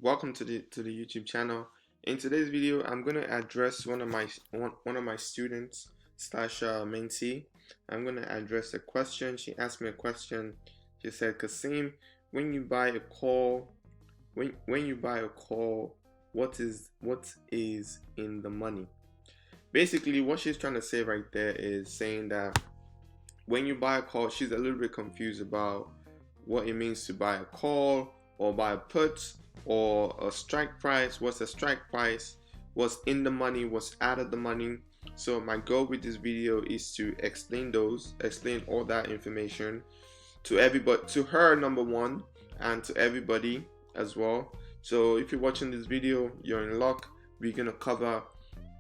Welcome to the YouTube channel. In today's video, I'm going to address one of my students slash mentee. I'm going to address a question. She asked me a question. She said, Kasim, when you buy a call, when you buy a call, what is in the money? Basically, what she's trying to say right there is saying that when you buy a call, she's a little bit confused about what it means to buy a call or buy a put or a strike price. What's a strike price? What's in the money? What's out of the money? So my goal with this video is to explain all that information to everybody, to her number one, and to everybody as well. So if you're watching this video, you're in luck. We're gonna cover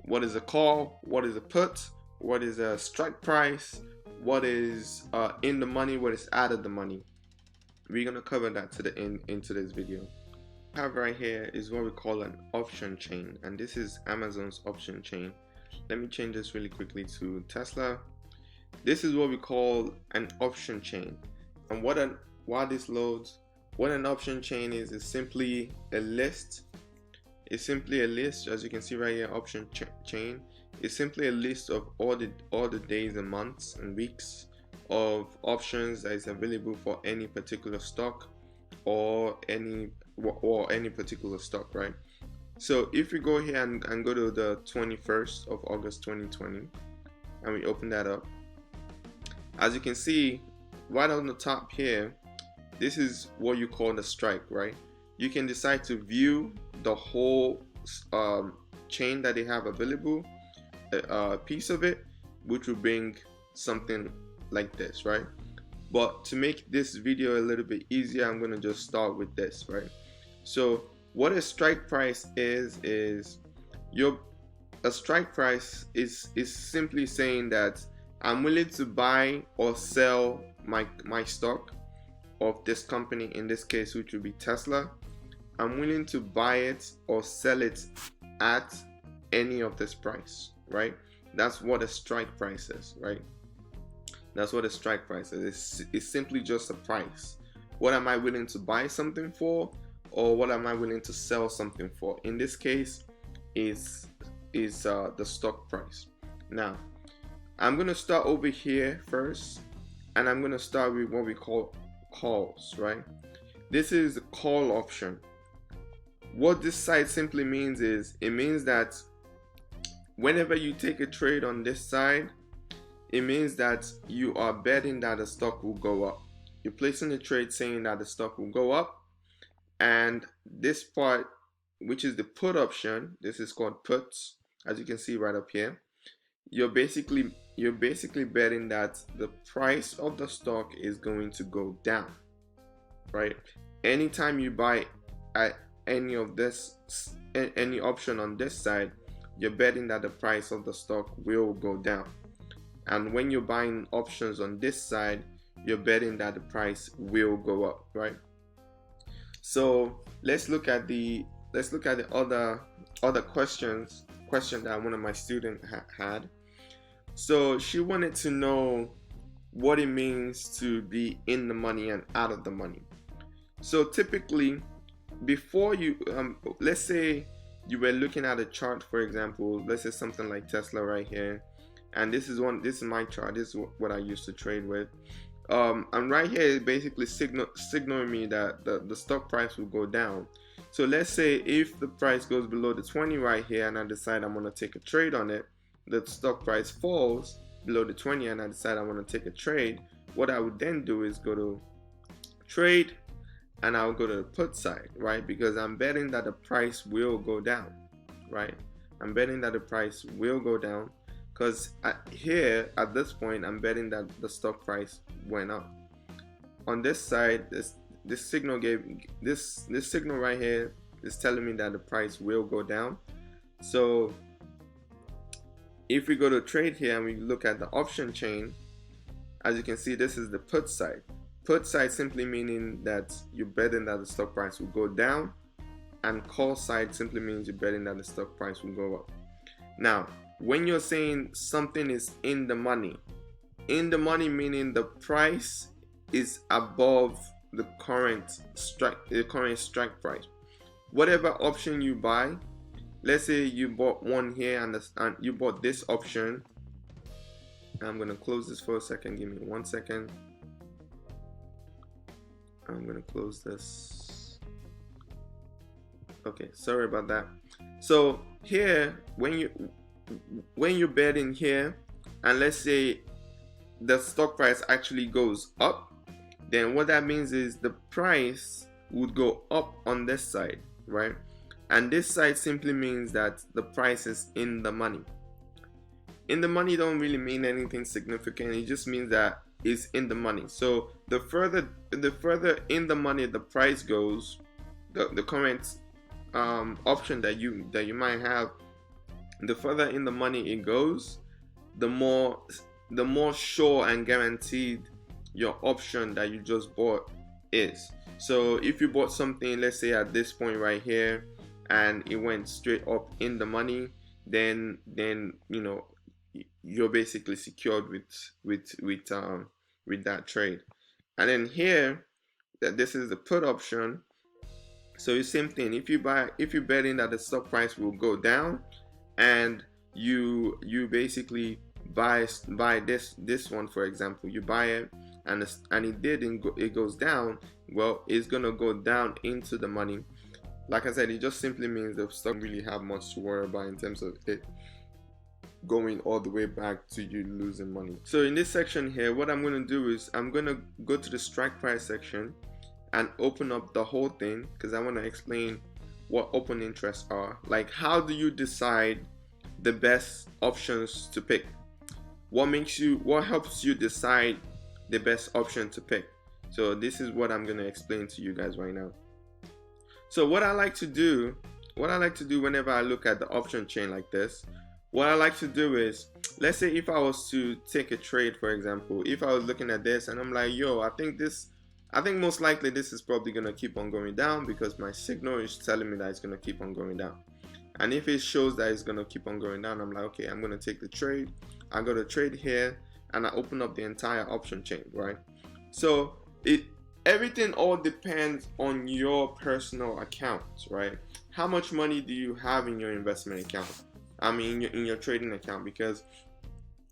what is a call, what is a put, what is a strike price, what is in the money, what is out of the money. We're gonna cover that to the end in today's video. What I have right here is what we call an option chain, and this is Amazon's option chain. Let me change this really quickly to Tesla. This is what we call an option chain, and while this loads, what an option chain is simply a list. It's simply a list, as you can see right here. Option chain is simply a list of all the days and months and weeks of options that is available for any particular stock or any particular stock, right? So if we go here and go to the 21st of August 2020 and we open that up, as you can see right on the top here, this is what you call the strike, right? You can decide to view the whole chain that they have available, a piece of it, which will bring something like this, right? But to make this video a little bit easier, I'm going to just start with this, right? So what a strike price is a strike price is simply saying that I'm willing to buy or sell my stock of this company, in this case which would be Tesla. I'm willing to buy it or sell it at any of this price, right? That's what a strike price is, right? That's what a strike price is. It's simply just a price. What am I willing to buy something for, or what am I willing to sell something for? In this case, is the stock price. Now, I'm gonna start over here first, and I'm gonna start with what we call calls, right? This is a call option. What this side simply means is, it means that whenever you take a trade on this side, it means that you are betting that the stock will go up. You're placing a trade saying that the stock will go up, and this part, which is the put option, this is called puts, as you can see right up here. You're basically betting that the price of the stock is going to go down, right? Anytime you buy at any option on this side, you're betting that the price of the stock will go down. And when you're buying options on this side, you're betting that the price will go up, right? So let's look at the other question that one of my students had. So she wanted to know what it means to be in the money and out of the money. So typically, before you let's say you were looking at a chart, for example, let's say something like Tesla right here, and this is my chart. This is what I used to trade with, and right here is basically signaling me that the stock price will go down. So let's say if the price goes below the 20 right here, and I decide I'm going to take a trade on it, the stock price falls below the 20 and I decide I want to take a trade. What I would then do is go to trade, and I'll go to the put side, right? Because I'm betting that the price will go down, right? I'm betting that the price will go down, because here at this point I'm betting that the stock price went up. On this side, this signal right here is telling me that the price will go down. So if we go to trade here and we look at the option chain, as you can see, this is the put side. Put side simply meaning that you're betting that the stock price will go down, and call side simply means you're betting that the stock price will go up. Now, when you're saying something is in the money meaning the price is above the current strike price. whatever option you buy, let's say you bought one here and you bought this option. I'm gonna close this for a second. Give me 1 second. I'm gonna close this. Okay, sorry about that. So here, when you bet in here, and let's say the stock price actually goes up, then what that means is the price would go up on this side, right? And this side simply means that the price is in the money. In the money don't really mean anything significant. It just means that it's in the money. So the further in the money the price goes, the current option that you might have, the further in the money it goes, the more sure and guaranteed your option that you just bought is. So if you bought something, let's say at this point right here, and it went straight up in the money, then you know you're basically secured with that trade. And then here, that this is the put option. So it's same thing. If you bet in that the stock price will go down, and you basically buy this one, for example, you buy it, and it goes down, well, it's gonna go down into the money. Like I said, it just simply means the stock doesn't really have much to worry about in terms of it going all the way back to you losing money. So in this section here, what I'm going to do is I'm going to go to the strike price section and open up the whole thing, because I want to explain what open interests are. Like, how do you decide the best options to pick? What helps you decide the best option to pick? So this is what I'm going to explain to you guys right now. So what I like to do whenever I look at the option chain like this, what I like to do is, let's say if I was to take a trade, for example, if I was looking at this and I'm like, yo, I think most likely this is probably going to keep on going down, because my signal is telling me that it's going to keep on going down. And if it shows that it's going to keep on going down, I'm like, okay, I'm going to take the trade. I go to trade here and I open up the entire option chain, right? So everything all depends on your personal account, right? How much money do you have in your investment account? I mean, in your trading account. Because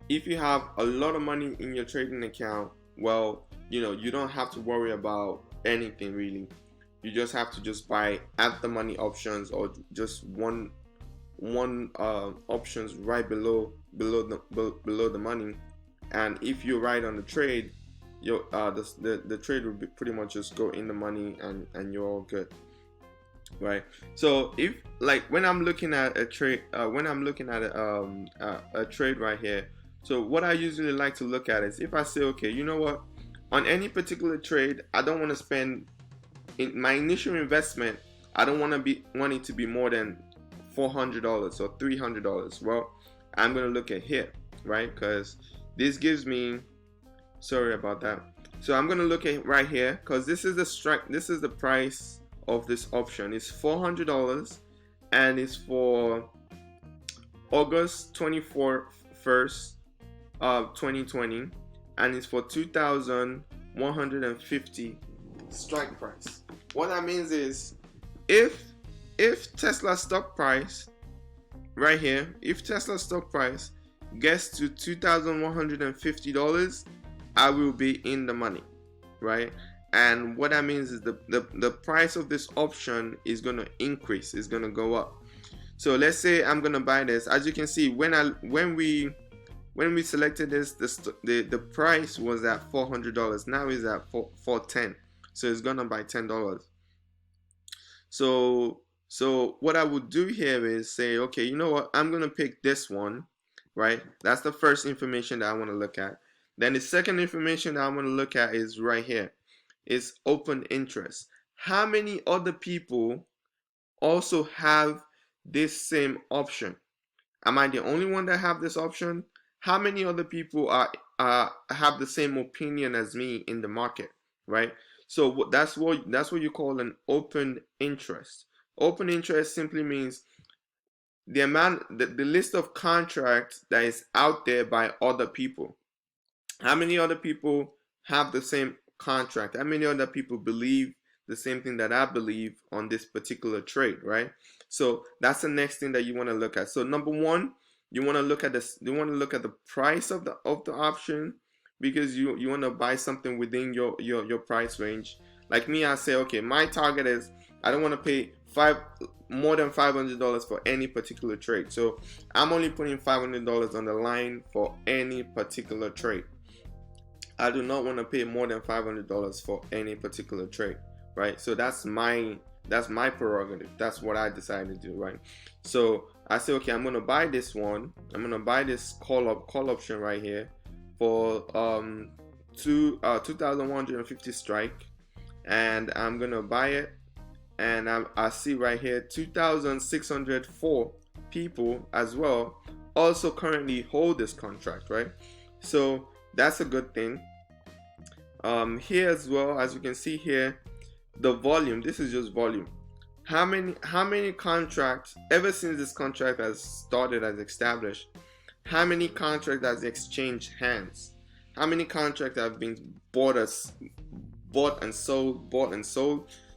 if you have a lot of money in your trading account, well, you know, you don't have to worry about anything really. You just have to just buy at the money options, or just one options right below the money. And if you're right on the trade, the trade will be pretty much just go in the money, and you're all good, right? So if, like, when I'm looking at a trade, a trade right here, so what I usually like to look at is, if I say, okay, you know what, on any particular trade, I don't want to spend in my initial investment, I don't want it to be more than $400 or $300. Well, I'm gonna look at here, right? Because this gives me, sorry about that. So I'm gonna look at right here, because this is the price of this option. It's $400, and it's for August 21st of 2020, and it's for 2,150 strike price. What that means is, if Tesla stock price right here, if Tesla stock price gets to $2,150, I will be in the money, right? And what that means is the price of this option is going to increase, is going to go up. So let's say I'm going to buy this. As you can see, when we selected this, the price was at $400. Now it's at $410. So it's gone up by $10. So what I would do here is say, okay, you know what, I'm gonna pick this one, right? That's the first information that I want to look at. Then the second information that I want to look at is right here. It's open interest. How many other people also have this same option? Am I the only one that have this option? How many other people have the same opinion as me in the market, right? So that's what you call an open interest. Open interest simply means the list of contracts that is out there by other people. How many other people have the same contract? How many other people believe the same thing that I believe on this particular trade, right? So that's the next thing that you want to look at. So number one, you want to look at this. You want to look at the price of the option, because you want to buy something within your price range. Like me, I say, okay, my target is I don't want to pay more than $500 for any particular trade. So I'm only putting $500 on the line for any particular trade. I do not want to pay more than $500 for any particular trade, right? So that's my prerogative. That's what I decided to do, right? So I say, okay, I'm gonna buy this one. I'm gonna buy this call option right here for 2,150 strike, and I'm gonna buy it. And I see right here 2,604 people as well also currently hold this contract, right? So that's a good thing. Here as well, as you can see here, the volume, this is just volume. How many contracts, ever since this contract has started, as established, how many contracts has exchanged hands? How many contracts have been bought and sold?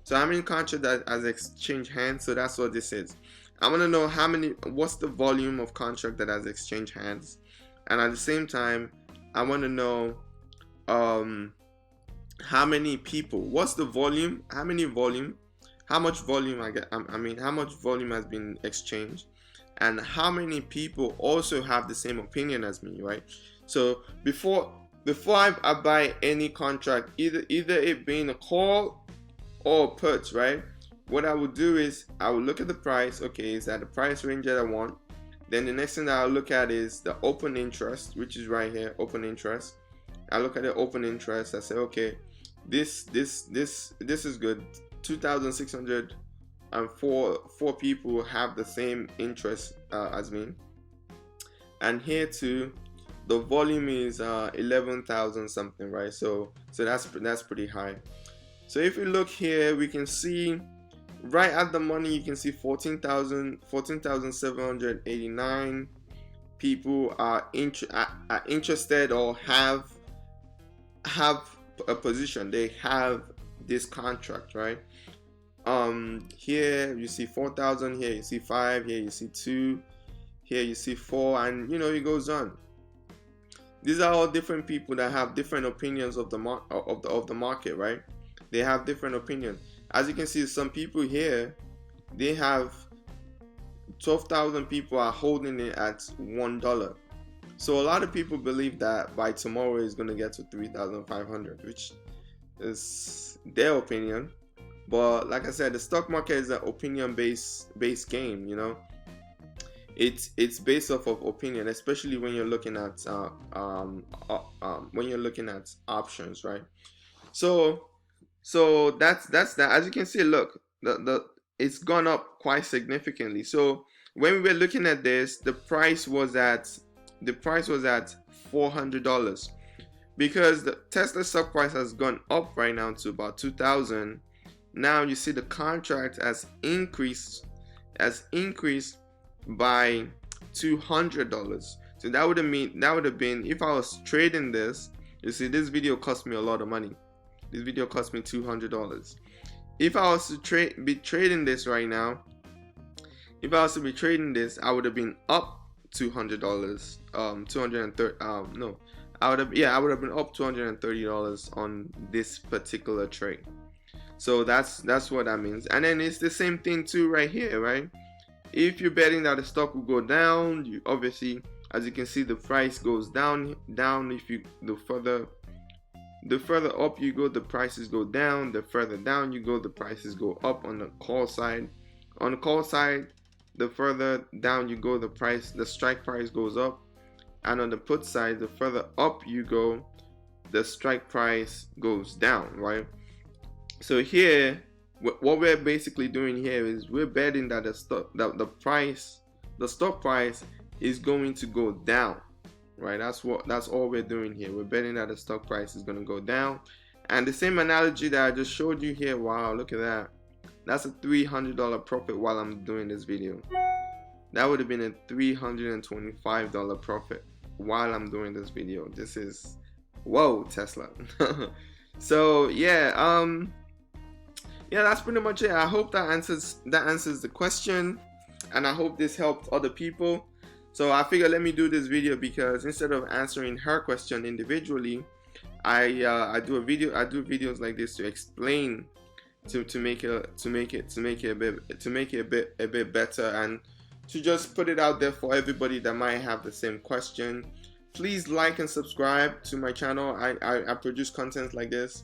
So how many contracts that has exchanged hands? So that's what this is. I want to know what's the volume of contract that has exchanged hands, and at the same time, I want to know how many people. What's the volume? How much volume how much volume has been exchanged, and how many people also have the same opinion as me, right? So before I buy any contract, either it being a call or put, right? What I would do is I will look at the price. Okay, is that the price range that I want? Then the next thing that I'll look at is the open interest, which is right here, open interest. I look at the open interest. I say, okay, this is good. 2,604 people have the same interest as me, and here too, the volume is 11,000 something, right? So that's pretty high. So if you look here, we can see right at the money, you can see 14,789 people are interested or have a position. They have this contract, right? Here you see 4,000, here you see 5, here you see 2, here you see 4, and it goes on. These are all different people that have different opinions of the market, right? They have different opinions. As you can see, some people here, they have 12,000 people are holding it at $1. So a lot of people believe that by tomorrow it's going to get to 3,500, which is their opinion. But like I said, the stock market is an opinion-based game. It's based off of opinion, especially when you're looking at options, right? So that's that. As you can see, look, it's gone up quite significantly. So when we were looking at this, the price was at $400, because the Tesla stock price has gone up right now to about 2,000. Now you see the contract has increased by $200. So that would have been, if I was trading this, you see, this video cost me a lot of money. This video cost me $200. If I was to be trading this right now, I would have been up $200. I would have been up $230 on this particular trade. So that's what that means. And then it's the same thing too right here, right? If you're betting that the stock will go down, you obviously, as you can see, the price goes down. If you the further up you go, the prices go down. The further down you go, the prices go up. On the call side, the further down you go, the strike price goes up. And on the put side, the further up you go, the strike price goes down, right? So here, what we're basically doing here is we're betting that the stock price is going to go down, right? That's all we're doing here. We're betting that the stock price is going to go down. And the same analogy that I just showed you here, wow, look at that. That's a $300 profit while I'm doing this video. That would have been a $325 profit while I'm doing this video. This is, whoa, Tesla. So yeah, yeah, that's pretty much it. I hope that answers the question, and I hope this helped other people. So I figured let me do this video because instead of answering her question individually, I do videos like this to explain, to make it a bit better, and to just put it out there for everybody that might have the same question. Please like and subscribe to my channel. I produce content like this.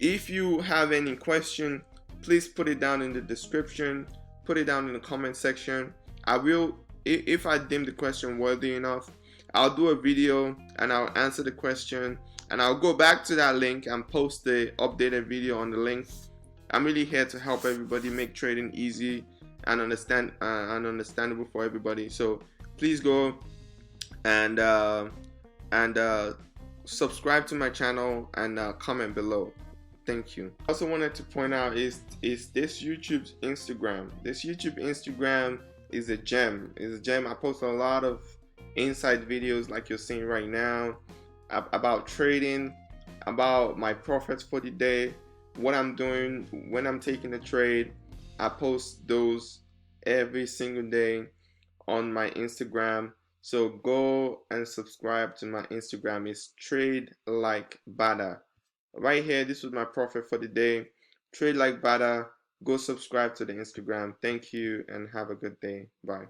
If you have any question, please put it down in the description, put it down in the comment section. I will, if I deem the question worthy enough, I'll do a video and I'll answer the question, and I'll go back to that link and post the updated video on the link. I'm really here to help everybody make trading easy and understandable for everybody. So please go and subscribe to my channel and comment below. Thank you. I also wanted to point out is this YouTube's Instagram. This YouTube Instagram is a gem. It's a gem. I post a lot of insight videos like you're seeing right now about trading, about my profits for the day, what I'm doing when I'm taking a trade. I post those every single day on my Instagram. So go and subscribe to my Instagram. It's Trade Like Bada. Right here, this was my profit for the day. Trade Like Bada. Go subscribe to the Instagram. Thank you and have a good day. Bye.